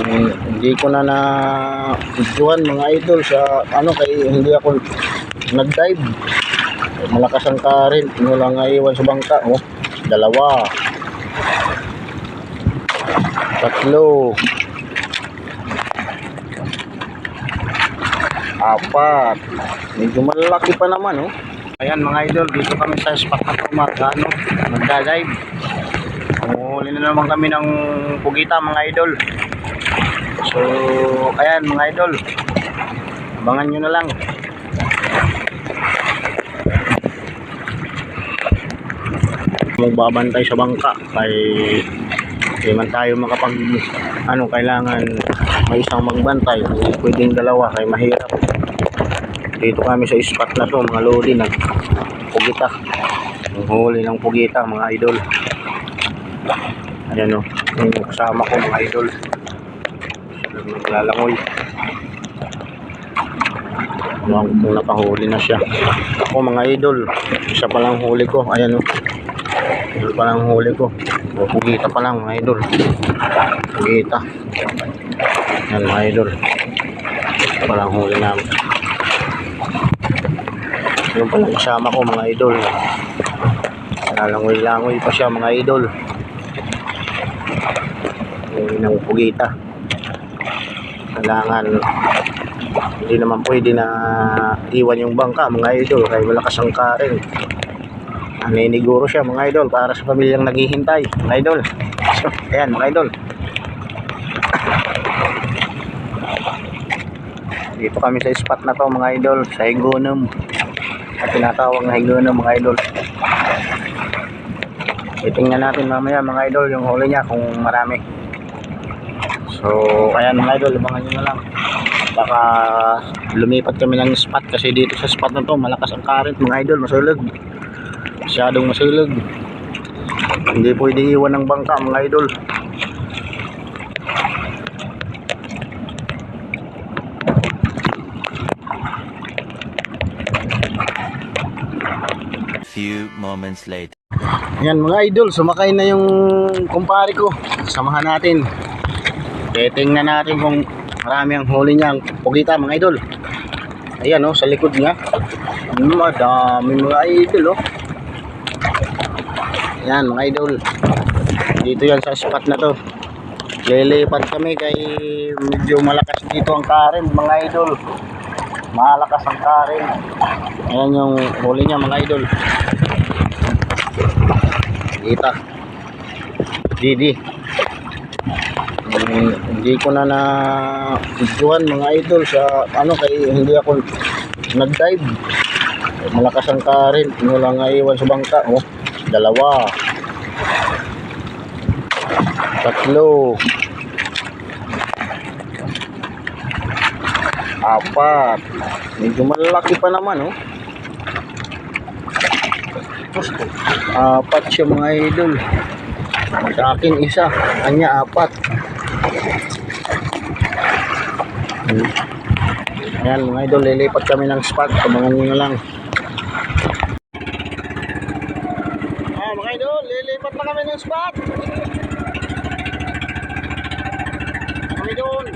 Hindi ko na videohan mga idol sa kay hindi ako nag-dive. Malakas ang current, lang iwan sa bangka. Dalawa, tatlo, apat, medyo malaki pa naman. Ayan mga idol, dito kami sa spot na to magda-dive. Huli na naman kami ng pugita mga idol. So ayan mga idol, abangan nyo na lang. Magbabantay sa bangka kay hindi man tayo makapag kailangan may isang magbantay, hindi pwedeng dalawa kay mahirap. Dito kami sa spot na to mga lodi, nagpugita, huli ng pugita mga idol. Ayan yung kasama ko mga idol, naglalangoy. Kung nakahuli na siya. Ako mga idol, isa pa lang huli ko. Ayan ito pa lang huli ko. Pugita pa lang mga idol. Pugita. Ayan mga idol, ito pa lang huli namin. Yung palang kasama ko mga idol, nalangoy-langoy pa siya mga idol. Yung ng pugita, kailangan hindi naman pwede na iwan yung bangka mga idol kaya malakas ang current. Naniniguro siya mga idol para sa pamilyang naghihintay mga idol. So ayan mga idol, dito kami sa spot na to mga idol, sa Higonom, at tinatawag na Higonom mga idol. Itingnan natin mamaya mga idol yung huli niya kung marami. So ayan mga idol, abangan nyo na lang. Baka lumipat kami ng spot kasi dito sa spot na to malakas ang current mga idol, masulog, masyadong masulog. Hindi pwede iwan ng bangka mga idol. Few moments later. Ayan mga idol, sumakay na yung kumpare ko. Samahan natin. Tingnan natin kung marami ang huli niya, ang pugita mga idol. Ayan sa likod niya. Madami mga idol Ayan mga idol, dito yan sa spot na to. Lilipat kami kay medyo malakas dito ang current mga idol. Malakas ang current. Ayan yung huli niya mga idol. Kita Didi. Hindi ko na videohan mga idol sa kay hindi ako nag-dive. Malakas ang current, lang iwan sa bangka. Dalawa, tatlo, apat, medyo malaki pa naman. Apat siya mga idol. Sa akin isa, kanya apat. Ayan mga idol, lilipat kami ng spot. Abangan nyo na lang. Mga idol, lilipat na kami ng spot. Kami doon.